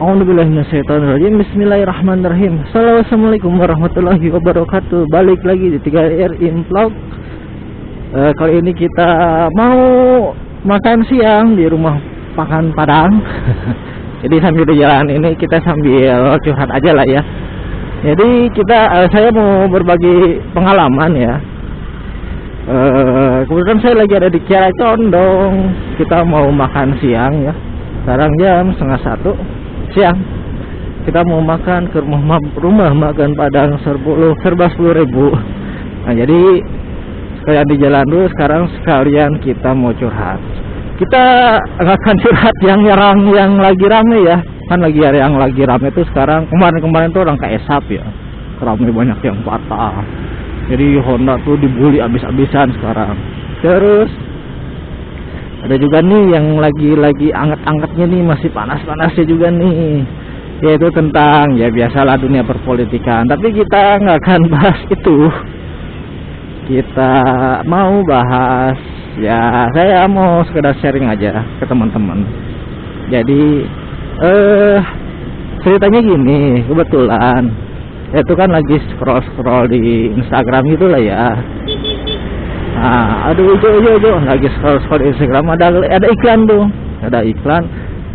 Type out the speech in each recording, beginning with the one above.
A'udzubillahiminasyaitonirrajim. Bismillahirrahmanirrahim. Assalamualaikum warahmatullahi wabarakatuh. Balik lagi di 3R Vlog. Kali ini kita mau makan siang di rumah makan Padang. Jadi sambil di jalan ini kita sambil curhat aja lah ya. Jadi saya mau berbagi pengalaman ya. Kebetulan saya lagi ada di Kiara Condong. Kita mau makan siang ya. Sekarang jam 12:30 siang. Kita mau makan ke rumah makan Padang serba 10.000. Nah, jadi sekalian di jalan dulu, sekarang sekalian kita mau curhat. Kita akan curhat yang lagi rame ya. Kan yang lagi rame itu sekarang, kemarin tuh orang KSAP ya. Rame banyak yang patah. Jadi Honda tuh dibully abis-abisan sekarang. Terus ada juga nih yang lagi anget-angetnya nih, masih panas-panasnya juga nih, yaitu tentang ya biasalah dunia perpolitikan. Tapi kita nggak akan bahas itu. Kita mau bahas ya, saya mau sekedar sharing aja ke teman-teman. Jadi ceritanya gini, kebetulan itu kan lagi scroll di Instagram gitu lah ya. Nah, aduh jo lagi scroll di Instagram, ada iklan tuh, ada iklan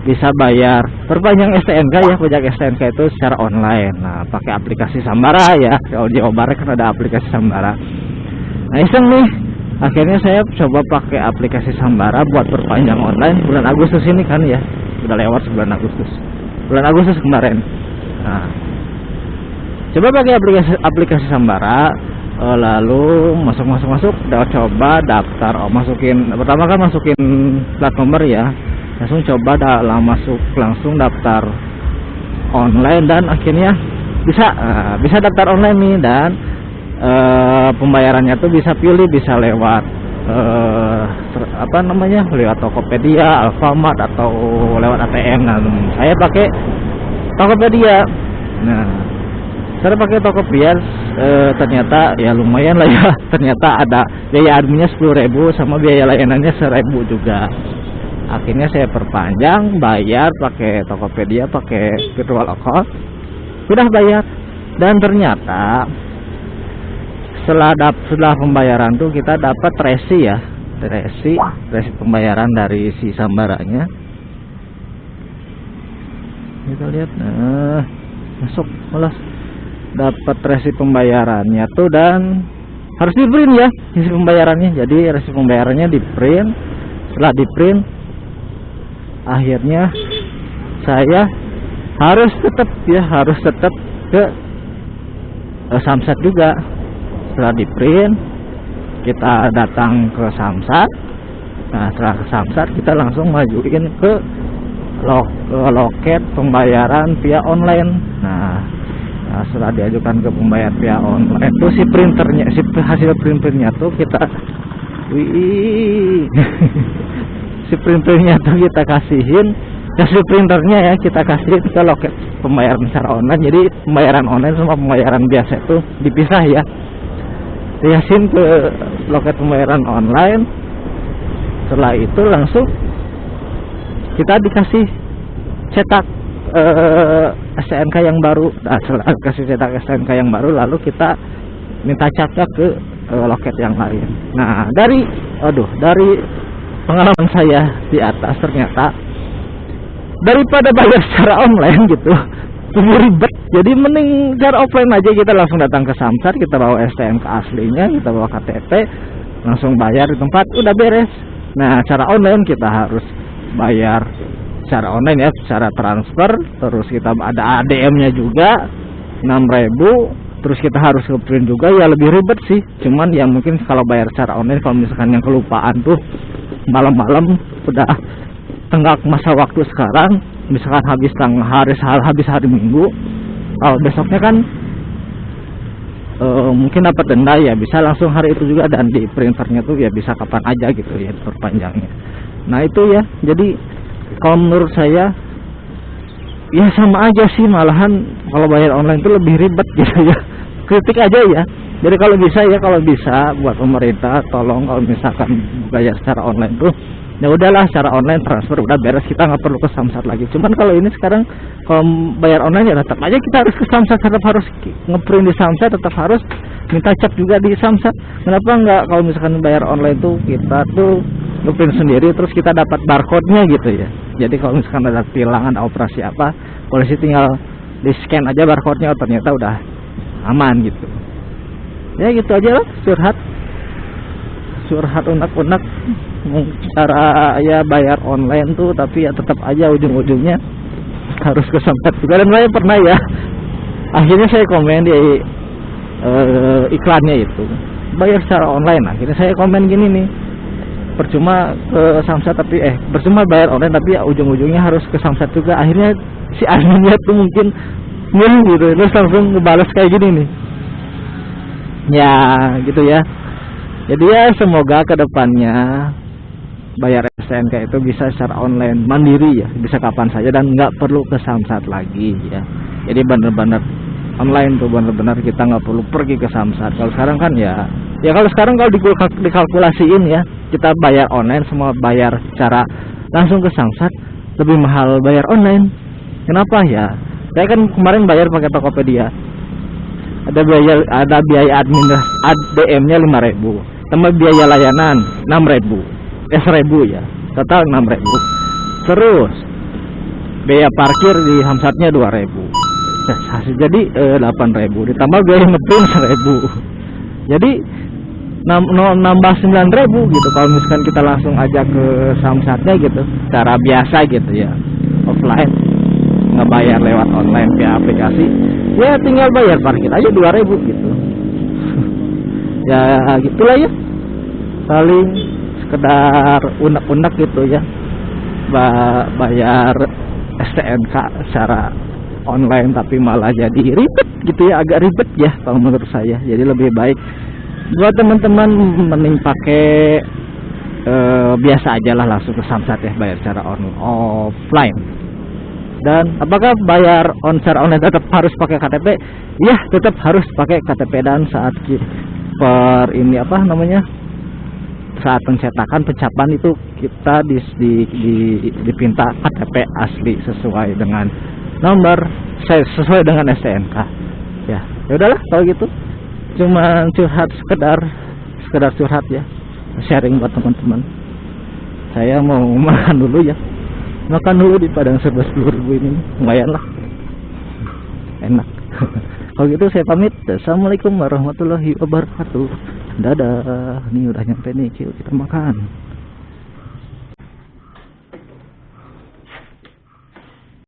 bisa bayar perpanjang STNK ya, pajak STNK itu secara online. Nah, pakai aplikasi Sambara ya. Kalau di Jawa Barat kan ada aplikasi Sambara. Nah, iseng nih, akhirnya saya coba pakai aplikasi Sambara buat perpanjang online bulan Agustus ini kan ya, udah lewat bulan Agustus kemarin. Nah, coba pakai aplikasi Sambara. Lalu masuk udah coba daftar, pertama kan masukin plat nomor ya, langsung coba langsung daftar online, dan akhirnya bisa daftar online nih, dan pembayarannya tuh bisa pilih, bisa lewat lewat Tokopedia, Alfamart, atau lewat ATM. Nah, saya pakai Tokopedia. Nah, saya pakai Tokopedia, ternyata ya lumayan lah ya. Ternyata ada biaya adminnya 10.000 sama biaya layanannya 1.000 juga. Akhirnya saya perpanjang, bayar pakai Tokopedia, pakai virtual account, sudah bayar. Dan ternyata setelah pembayaran tuh kita dapat resi pembayaran dari si Sambaranya. Kita lihat, nah masuk malah dapat resi pembayarannya tuh, dan harus di print ya resi pembayarannya. Jadi resi pembayarannya di print. Setelah di print, akhirnya saya harus tetap ke Samsat juga. Setelah di print, kita datang ke Samsat. Nah, setelah ke Samsat kita langsung majuin ke loket pembayaran via online. Nah, setelah diajukan ke pembayar via online tuh si hasil printernya tuh kita si printernya tuh kita kasihin, hasil printernya ya kita kasihin ke loket pembayaran secara online. Jadi pembayaran online sama pembayaran biasa itu dipisah ya. Dikasihin ke loket pembayaran online. Setelah itu langsung kita dikasih cetak STNK yang baru. Nah, setelah kasih cetak STNK yang baru, lalu kita minta catnya ke loket yang lain. Nah, dari pengalaman saya di atas, ternyata daripada bayar secara online gitu lebih ribet, jadi mending cara offline aja. Kita langsung datang ke Samsat, kita bawa STNK aslinya, kita bawa KTP, langsung bayar di tempat, udah beres. Nah, cara online kita harus bayar secara online ya, secara transfer, terus kita ada ADM-nya juga 6.000, terus kita harus ke print juga, ya lebih ribet sih. Cuman ya mungkin kalau bayar secara online, kalau misalkan yang kelupaan tuh malam-malam udah tenggak masa waktu sekarang, misalkan habis hari Minggu, kalau besoknya kan mungkin dapat denda ya, bisa langsung hari itu juga, dan di printernya tuh ya bisa kapan aja gitu ya perpanjangnya. Nah itu ya, jadi kalau menurut saya ya sama aja sih, malahan kalau bayar online itu lebih ribet gitu ya. Kritik aja ya. Jadi kalau bisa buat pemerintah tolong, kalau misalkan bayar secara online tuh Ya udahlah, secara online transfer udah beres, kita nggak perlu ke Samsat lagi. Cuman kalau ini sekarang kalau bayar online ya tetap aja kita harus ke Samsat, tetap harus ngeprint di Samsat, tetap harus minta cap juga di Samsat. Kenapa nggak kalau misalkan bayar online tuh kita tuh ngeprint sendiri, terus kita dapat barcode-nya gitu ya. Jadi kalau misalkan ada tilang, ada operasi apa, polisi tinggal di scan aja barcode-nya, oh, ternyata udah aman gitu. Ya gitu aja lah, curhat unek-unek cara ya bayar online tuh, tapi ya tetap aja ujung-ujungnya harus ke Samsat juga. Dan saya pernah ya, akhirnya saya komen di iklannya itu bayar secara online. Akhirnya saya komen gini nih, percuma ke Samsat tapi percuma bayar online tapi ya ujung-ujungnya harus ke Samsat juga. Akhirnya si adminnya tuh mungkin gitu, terus langsung ngebalas kayak gini nih ya gitu ya. Jadi ya semoga kedepannya bayar STNK itu bisa secara online mandiri ya, bisa kapan saja dan nggak perlu ke Samsat lagi ya. Jadi bener-bener online tuh, bener-bener kita nggak perlu pergi ke Samsat. Kalau sekarang kan ya kalau sekarang kalau dikalkulasiin ya, kita bayar online semua bayar secara langsung ke Samsat lebih mahal bayar online. Kenapa ya? Saya kan kemarin bayar pakai Tokopedia, ada biaya ADM-nya 5.000, tambah biaya layanan 6.000 ya, total 6.000. Terus biaya parkir di Samsatnya 2.000, jadi 8.000, ditambah biaya ngeprint 1.000, jadi nambah 9.000 gitu. Kalau misalkan kita langsung aja ke Samsatnya gitu, cara biasa gitu ya, offline, nggak bayar lewat online via aplikasi, ya tinggal bayar parkir aja 2.000 gitu. Ya gitulah ya, paling sekedar unek-unek gitu ya, bayar STNK secara online tapi malah jadi ribet gitu ya, agak ribet ya kalau menurut saya. Jadi lebih baik buat teman-teman mending pakai biasa aja lah, langsung ke Samsat ya, bayar secara offline. Dan apakah bayar secara online tetap harus pakai KTP? Ya tetap harus pakai KTP, dan saat saat pencetakan pencapan itu kita dipinta KTP asli sesuai dengan nomor, sesuai dengan STNK ya. Ya udahlah kalau gitu, cuma curhat, sekedar curhat ya, sharing buat teman-teman. Saya mau makan dulu ya, makan dulu di Padang Serba 10.000 ini, lumayan lah, enak. Kalau gitu saya pamit. Assalamualaikum warahmatullahi wabarakatuh. Dadah. Ini udah nyampe nih, kita makan.